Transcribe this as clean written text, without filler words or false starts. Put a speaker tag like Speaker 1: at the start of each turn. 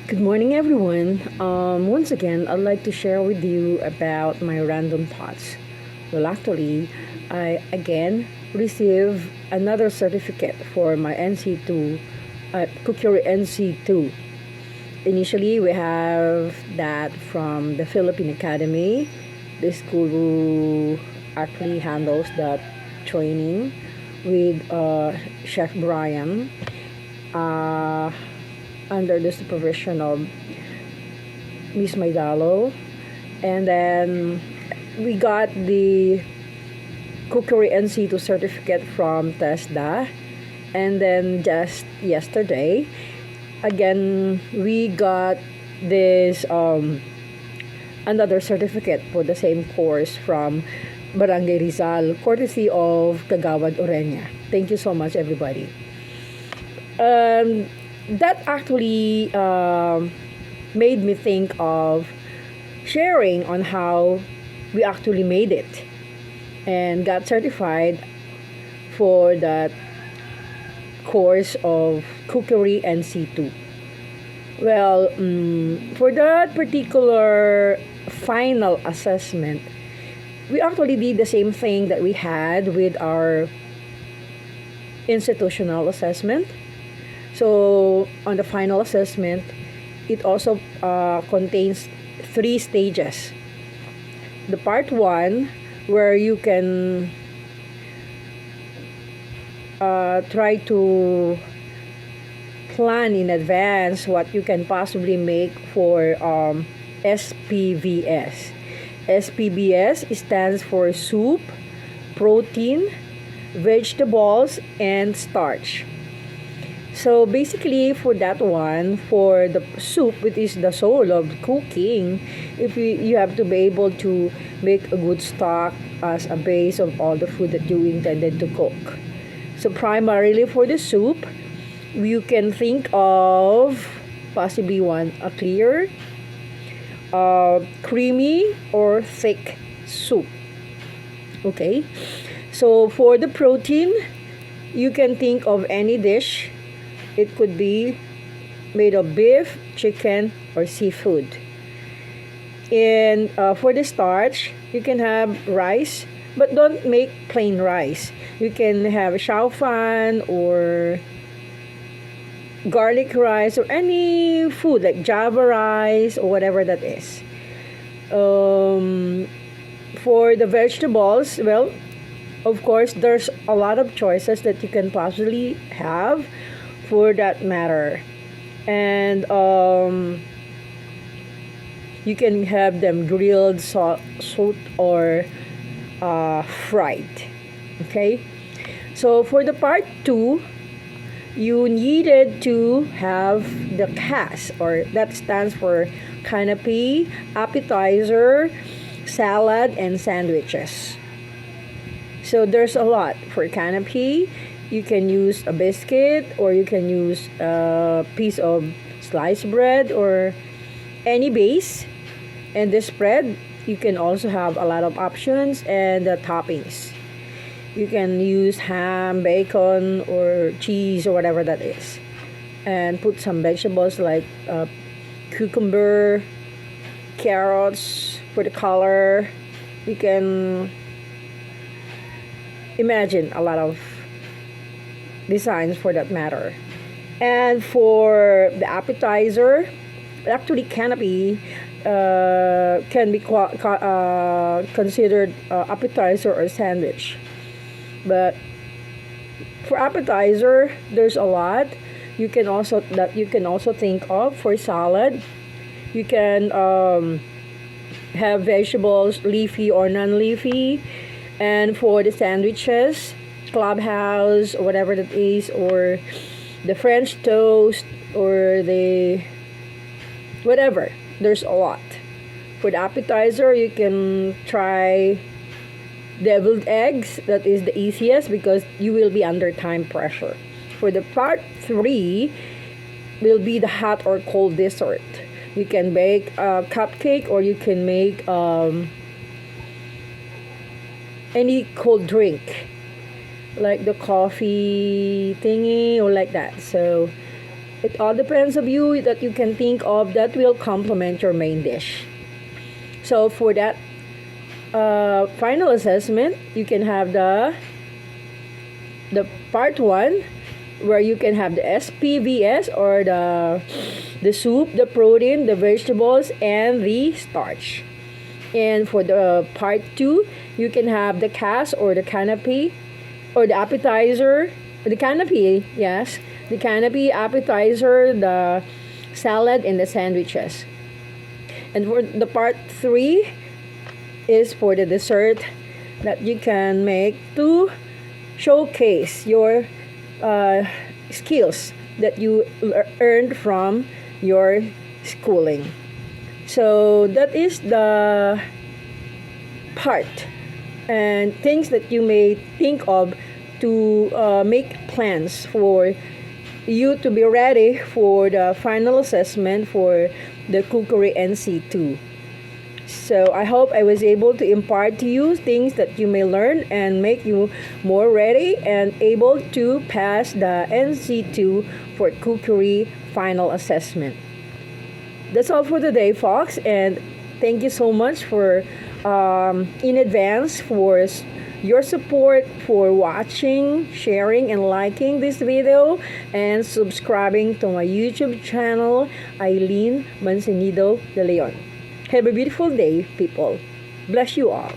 Speaker 1: Good morning, everyone. Once again, I'd like to share with you about my random thoughts. Well, actually, I again received another certificate for my NC2, Cookery NC2. Initially, we have that from the Philippine Academy, the school who actually handles that training with Chef Brian. Uh, Under the supervision of Miss Maidalo. And then we got the Cookery NC2 certificate from TESDA. And then just yesterday, again, we got this another certificate for the same course from Barangay Rizal, courtesy of Kagawad Orenya. Thank you so much, everybody. Um, that actually made me think of sharing on how we actually made it and got certified for that course of Cookery NC2. Well, for that particular final assessment, we actually did the same thing that we had with our institutional assessment. So, on the final assessment, it also contains three stages. The part one, where you can try to plan in advance what you can possibly make for SPVS. SPVS stands for soup, protein, vegetables, and starch. So basically, for that one, for the soup, which is the soul of cooking, if you have to be able to make a good stock as a base of all the food that you intended to cook. So primarily for the soup, you can think of possibly a clear, creamy, or thick soup. Okay. So for the protein, you can think of any dish. It could be made of beef, chicken, or seafood. And for the starch, you can have rice, but don't make plain rice. You can have shao fan or garlic rice or any food like java rice or whatever that is. For the vegetables, well, of course, there's a lot of choices that you can possibly have for that matter. And you can have them grilled, salt, or fried. Okay? So for the part two, you needed to have the CAS, or that stands for canopy, appetizer, salad, and sandwiches. So there's a lot for canopy. You can use a biscuit, or you can use a piece of sliced bread or any base. And the spread, you can also have a lot of options and the toppings. You can use ham, bacon, or cheese, or whatever that is. And put some vegetables like cucumber, carrots for the color. You can imagine a lot of designs for that matter. And for the appetizer, actually canopy can be considered appetizer or sandwich. But for appetizer, there's a lot. You can also think of for salad. You can have vegetables, leafy or non-leafy. And for the sandwiches, clubhouse or whatever that is, or the French toast, or the whatever. There's a lot. For the appetizer, you can try deviled eggs. That is the easiest because you will be under time pressure. For the part 3 will be the hot or cold dessert. You can bake a cupcake, or you can make any cold drink like the coffee thingy or like that. So It all depends on you that you can think of that will complement your main dish. So for that final assessment, you can have the part 1 where you can have the SPVS, or the soup, the protein, the vegetables, and the starch. And for the part 2, you can have the cast, or the canopy, or the appetizer, the canopy, yes, the canopy, appetizer, the salad, and the sandwiches. And for the part 3 is for the dessert that you can make to showcase your skills that you earned from your schooling. So that is the part and things that you may think of to make plans for you to be ready for the final assessment for the Cookery NC2. So I hope I was able to impart to you things that you may learn and make you more ready and able to pass the NC2 for Cookery final assessment. That's all for today, folks, and thank you so much for in advance for your support, for watching, sharing, and liking this video, and subscribing to my YouTube channel, Eileen Mancenido de Leon. Have a beautiful day, people. Bless you all.